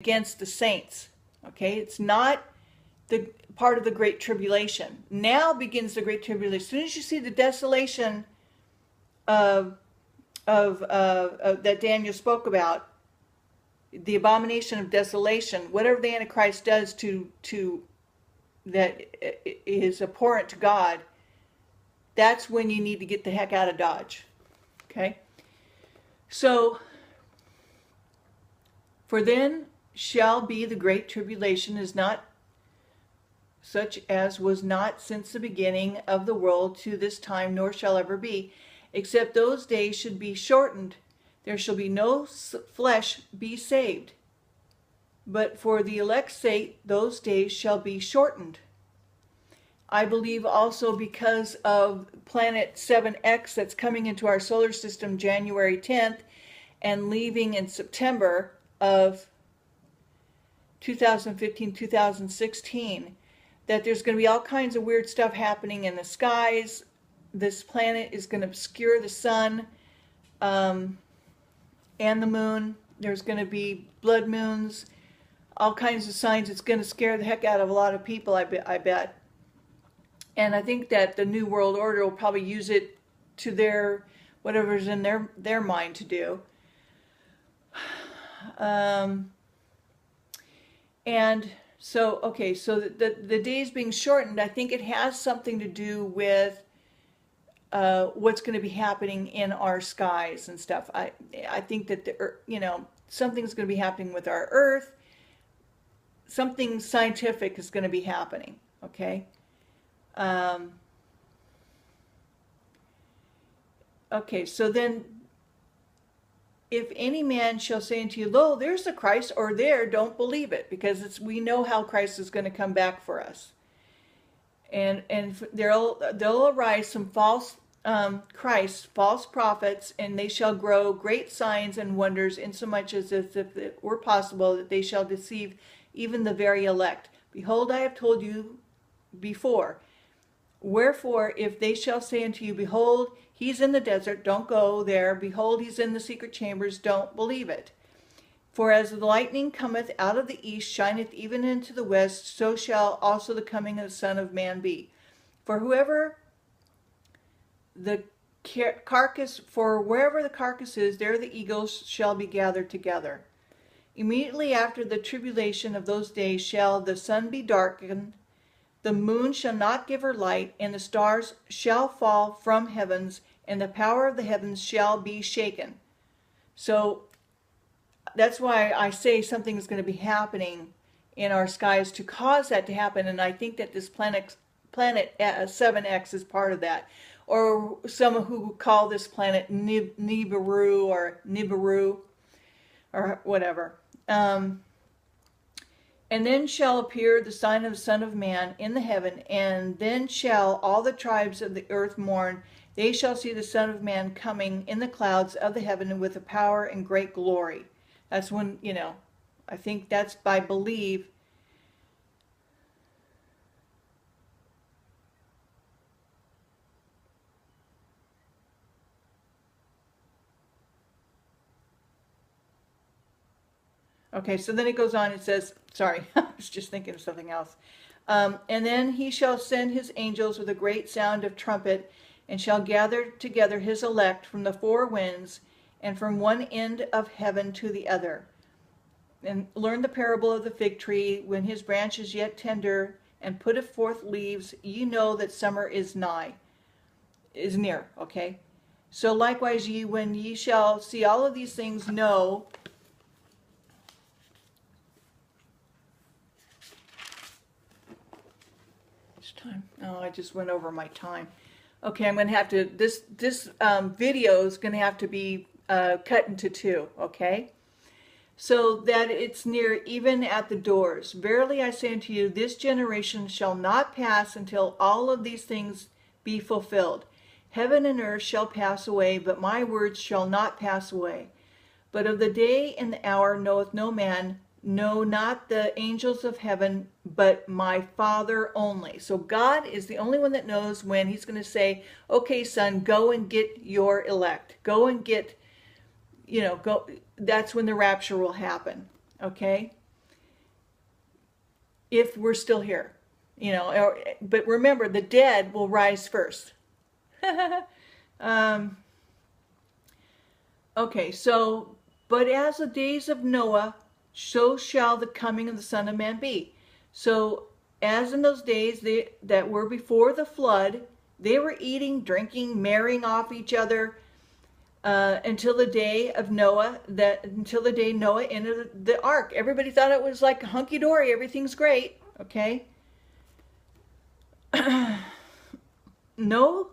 against the saints. Okay, it's not the part of the Great Tribulation. Now begins the Great Tribulation. As soon as you see the desolation of that Daniel spoke about, the abomination of desolation, whatever the Antichrist does to that is abhorrent to God, that's when you need to get the heck out of Dodge. Okay? So, for then shall be the great tribulation is not such as was not since the beginning of the world to this time, nor shall ever be, except those days should be shortened. There shall be no flesh be saved. But for the elect's sake, those days shall be shortened. I believe also because of planet 7X that's coming into our solar system January 10th and leaving in September of 2015, 2016, that there's going to be all kinds of weird stuff happening in the skies. This planet is going to obscure the sun and the moon. There's going to be blood moons, all kinds of signs. It's going to scare the heck out of a lot of people, I bet. And I think that the New World Order will probably use it to their, whatever's in their mind to do. And so, okay, so the days being shortened, I think it has something to do with what's going to be happening in our skies and stuff. I think that something's going to be happening with our Earth. Something scientific is going to be happening. Okay. Okay. So then, if any man shall say unto you, lo, there's the Christ, or there, don't believe it, because we know how Christ is going to come back for us. And there'll arise some false Christs, false prophets, and they shall grow great signs and wonders, insomuch as if it were possible that they shall deceive even the very elect. Behold, I have told you before. Wherefore, if they shall say unto you, behold, he's in the desert, don't go there. Behold, he's in the secret chambers, don't believe it. For as the lightning cometh out of the east, shineth even into the west, so shall also the coming of the Son of Man be. For wherever the carcass is, there the eagles shall be gathered together. Immediately after the tribulation of those days shall the sun be darkened, the moon shall not give her light, and the stars shall fall from heavens, and the power of the heavens shall be shaken. So that's why I say something is going to be happening in our skies to cause that to happen, and I think that this planet 7X is part of that. Or some who call this planet Nibiru or whatever. And then shall appear the sign of the Son of Man in the heaven, and then shall all the tribes of the earth mourn. They shall see the Son of Man coming in the clouds of the heaven with a power and great glory. That's when, I think that's by believe. Okay, so then it goes on, it says, sorry, I was just thinking of something else. And then he shall send his angels with a great sound of trumpet, and shall gather together his elect from the four winds, and from one end of heaven to the other. And learn the parable of the fig tree, when his branch is yet tender, and putteth forth leaves, ye know that summer is near, okay? So likewise ye, when ye shall see all of these things, know time. Oh, I just went over my time. Okay, I'm going to have to, this video is going to have to be cut into two, okay? So that it's near, even at the doors. Verily I say unto you, this generation shall not pass until all of these things be fulfilled. Heaven and earth shall pass away, but my words shall not pass away. But of the day and the hour knoweth no man, no, not the angels of heaven, but my Father only. So God is the only one that knows when he's going to say, okay, son, go and get your elect. Go and get, go. That's when the rapture will happen. Okay? if we're still here, but remember, the dead will rise first. Okay, so, but as the days of Noah, so shall the coming of the Son of Man be. So, as in those days that were before the flood, they were eating, drinking, marrying off each other, until the day of Noah, until the day Noah entered the ark. Everybody thought it was like hunky-dory, everything's great, okay? No,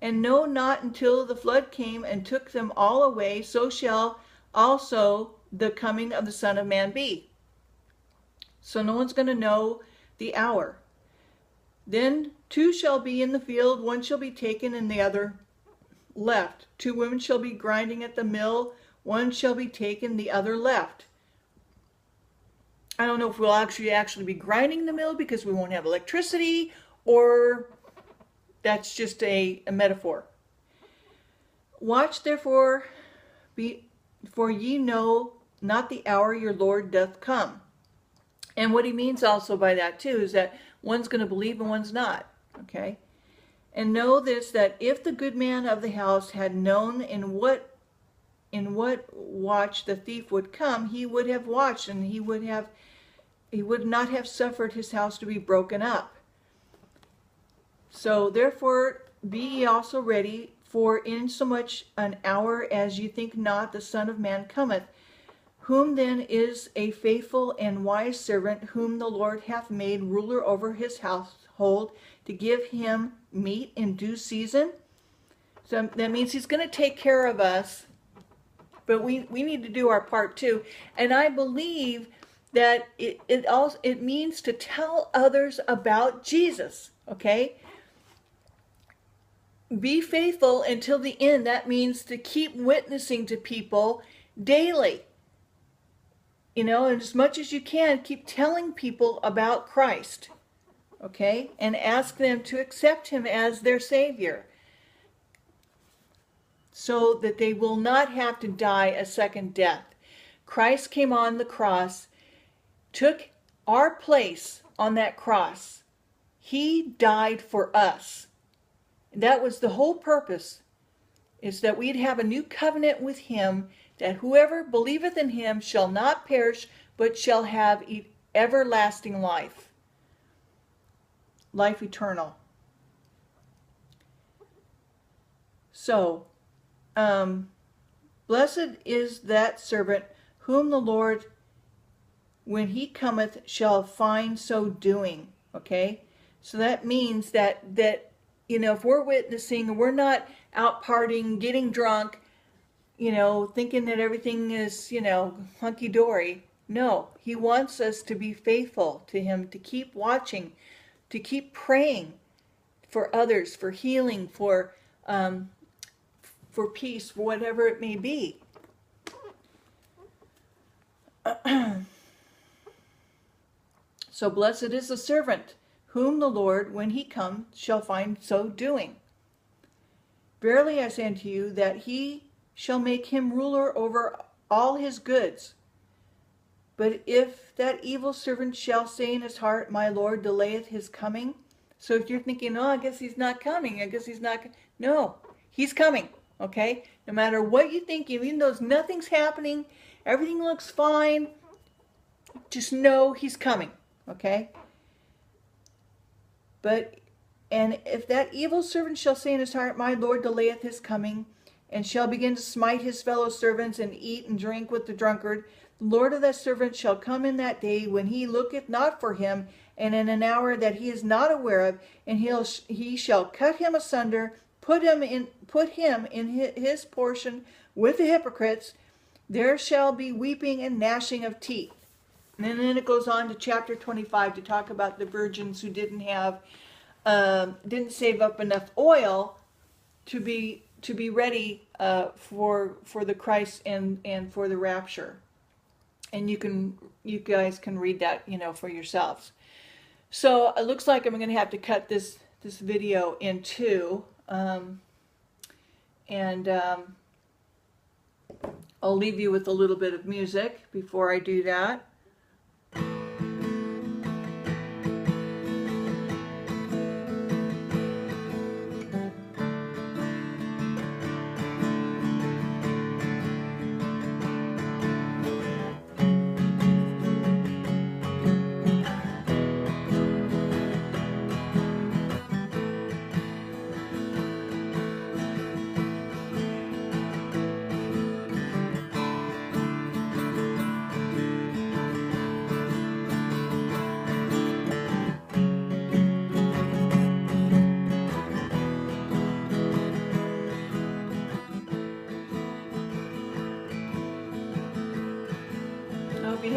and no, not until the flood came and took them all away, so shall also the coming of the Son of Man be. So no one's going to know the hour. Then two shall be in the field, one shall be taken and the other left. Two women shall be grinding at the mill, one shall be taken, the other left. I don't know if we'll actually be grinding the mill because we won't have electricity, or that's just a metaphor. Watch therefore, for ye know not the hour your Lord doth come. And what he means also by that too is that one's going to believe and one's not. Okay? And know this, that if the good man of the house had known in what watch the thief would come, he would have watched, and he would not have suffered his house to be broken up. So therefore be ye also ready, for in so much an hour as ye think not, the Son of Man cometh. Whom then is a faithful and wise servant, whom the Lord hath made ruler over his household, to give him meat in due season? So that means he's going to take care of us, but we need to do our part too. And I believe that it means to tell others about Jesus, okay? Be faithful until the end. That means to keep witnessing to people daily. And as much as you can, keep telling people about Christ, okay? And ask them to accept him as their Savior, so that they will not have to die a second death. Christ came on the cross, took our place on that cross. He died for us. That was the whole purpose, is that we'd have a new covenant with him, that whoever believeth in him shall not perish, but shall have everlasting life. Life eternal. So, blessed is that servant whom the Lord, when he cometh, shall find so doing. Okay? So that means that if we're witnessing, we're not out partying, getting drunk, thinking that everything is, hunky-dory. No, he wants us to be faithful to him, to keep watching, to keep praying for others, for healing, for peace, for whatever it may be. So blessed is the servant whom the Lord, when he comes, shall find so doing. Verily I say unto you, that he shall make him ruler over all his goods. But if that evil servant shall say in his heart, my Lord delayeth his coming. So if you're thinking, I guess he's not coming, no, he's coming, okay? No matter what you think, even though nothing's happening, everything looks fine, just know he's coming, okay? And if that evil servant shall say in his heart, my Lord delayeth his coming, and shall begin to smite his fellow servants, and eat and drink with the drunkard, the Lord of that servant shall come in that day when he looketh not for him, and in an hour that he is not aware of, and he shall cut him asunder, put him in his portion with the hypocrites. There shall be weeping and gnashing of teeth. And then it goes on to chapter 25 to talk about the virgins who didn't save up enough oil to be ready for the Christ and for the rapture. And you guys can read that, for yourselves. So it looks like I'm going to have to cut this video in two, and I'll leave you with a little bit of music before I do that.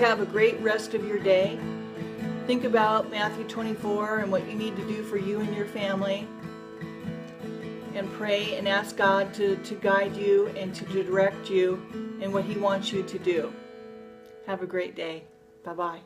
have a great rest of your day. Think about Matthew 24 and what you need to do for you and your family. And pray and ask God to guide you and to direct you in what He wants you to do. Have a great day. Bye-bye.